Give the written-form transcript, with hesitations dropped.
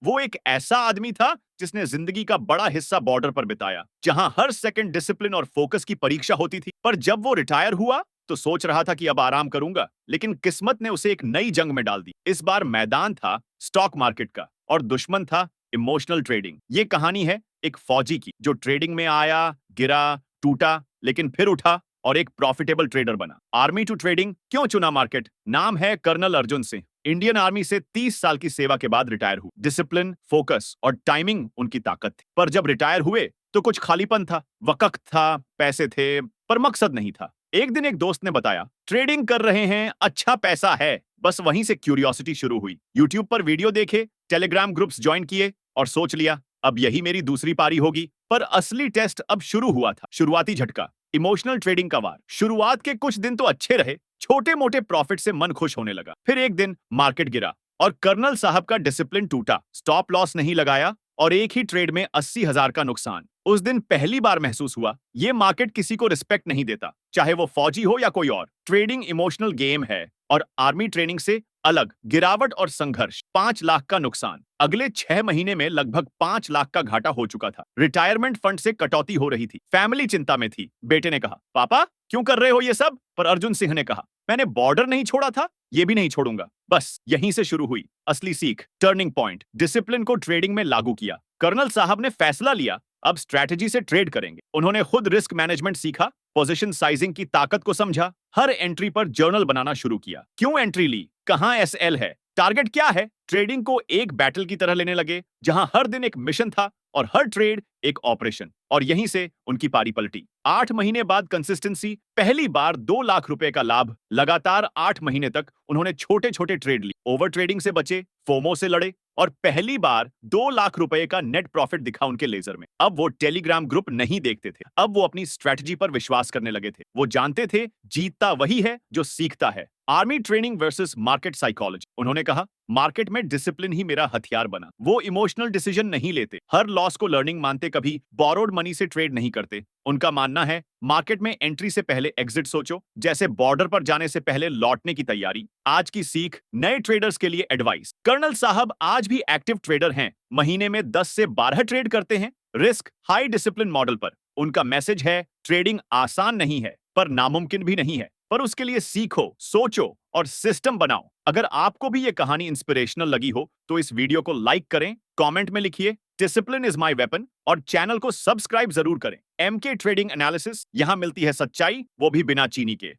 वो एक ऐसा आदमी था जिसने जिंदगी का बड़ा हिस्सा बॉर्डर पर बिताया, जहां हर सेकंड डिसिप्लिन और फोकस की परीक्षा होती थी। पर जब वो रिटायर हुआ तो सोच रहा था कि अब आराम करूंगा, लेकिन किस्मत ने उसे एक नई जंग में डाल दी। इस बार मैदान था स्टॉक मार्केट का और दुश्मन था इमोशनल ट्रेडिंग। ये कहानी है एक फौजी की जो ट्रेडिंग में आया, गिरा, टूटा, लेकिन फिर उठा और एक प्रॉफिटेबल ट्रेडर बना। आर्मी टू ट्रेडिंग क्यों चुना मार्केट? नाम है colonel Arjun Singh. Indian army से 30 साल की सेवा के बाद रिटायर हुए। डिसिप्लिन, फोकस और टाइमिंग उनकी ताकत थी। पर जब रिटायर हुए तो कुछ खालीपन था। वक्त था, पैसे थे, पर मकसद नहीं था। एक दिन एक दोस्त ने बताया, ट्रेडिंग कर रहे हैं, अच्छा पैसा है। बस वहीं से क्यूरियोसिटी शुरू हुई। यूट्यूब पर वीडियो देखे, टेलीग्राम ग्रुप्स ज्वाइन किए और सोच लिया अब यही मेरी दूसरी पारी होगी। पर असली टेस्ट अब शुरू हुआ था। शुरुआती झटका, इमोशनल ट्रेडिंग का वार। शुरुआत के कुछ दिन तो अच्छे रहे, छोटे मोटे प्रॉफिट से मन खुश होने लगा। फिर एक दिन मार्केट गिरा और कर्नल साहब का डिसिप्लिन टूटा। स्टॉप लॉस नहीं लगाया और एक ही ट्रेड में 80,000 का नुकसान। उस दिन पहली बार महसूस हुआ ये मार्केट किसी को रिस्पेक्ट नहीं देता, चाहे वो फौजी हो या कोई और। ट्रेडिंग इमोशनल गेम है और आर्मी ट्रेनिंग से अलग। गिरावट और संघर्ष, 5 लाख का नुकसान। अगले 6 महीने में लगभग 5 लाख का घाटा हो चुका था। रिटायरमेंट फंड से कटौती हो रही थी। फैमिली चिंता में थी। बेटे ने कहा, पापा क्यों कर रहे हो ये सब? पर अर्जुन सिंह ने कहा, मैंने बॉर्डर नहीं छोड़ा था, ये भी नहीं छोड़ूंगा। बस यहीं से शुरू हुई असली सीख, टर्निंग पॉइंट। डिसिप्लिन को ट्रेडिंग में लागू किया। कर्नल साहब ने फैसला लिया, अब स्ट्रैटेजी से ट्रेड करेंगे। उन्होंने खुद रिस्क मैनेजमेंट सीखा, पोजीशन साइजिंग की ताकत को समझा, हर एंट्री पर जर्नल बनाना शुरू किया। क्यों एंट्री ली, कहां एसएल है, टारगेट क्या है। ट्रेडिंग को एक बैटल की तरह लेने लगे, जहां हर दिन एक मिशन था और हर ट्रेड एक ऑपरेशन। और यहीं से उनकी पारी पलटी। 8 महीने बाद कंसिस्टेंसी, पहली बार 2 लाख रुपए का लाभ। लगातार 8 महीने तक उन्होंने छोटे छोटे ट्रेड ली, ओवर ट्रेडिंग से बचे, फोमो से लड़े और पहली बार 2 लाख रुपए का नेट प्रॉफिट दिखा उनके लेजर में। अब वो टेलीग्राम ग्रुप नहीं देखते थे, अब वो अपनी स्ट्रेटजी पर विश्वास करने लगे थे। वो जानते थे जीतता वही है जो सीखता है। Army training versus market psychology. उन्होंने कहा, मार्केट में डिसिप्लिन ही मेरा हथियार बना। वो इमोशनल डिसीजन नहीं लेते, हर लॉस को लर्निंग मानते, कभी बोरोड मनी से ट्रेड नहीं करते। उनका मानना है मार्केट में एंट्री से पहले एग्जिट सोचो, जैसे बॉर्डर पर जाने से पहले लौटने की तैयारी। आज की सीख, नए ट्रेडर्स के लिए एडवाइस। कर्नल साहब आज भी एक्टिव ट्रेडर हैं, महीने में 10 से 12 ट्रेड करते हैं, रिस्क हाई डिसिप्लिन मॉडल पर। उनका मैसेज है, ट्रेडिंग आसान नहीं है पर नामुमकिन भी नहीं है। पर उसके लिए सीखो, सोचो और सिस्टम बनाओ। अगर आपको भी ये कहानी इंस्पिरेशनल लगी हो तो इस वीडियो को लाइक करें, कमेंट में लिखिए डिसिप्लिन इज माय वेपन और चैनल को सब्सक्राइब जरूर करें। एमके ट्रेडिंग एनालिसिस, यहां मिलती है सच्चाई, वो भी बिना चीनी के।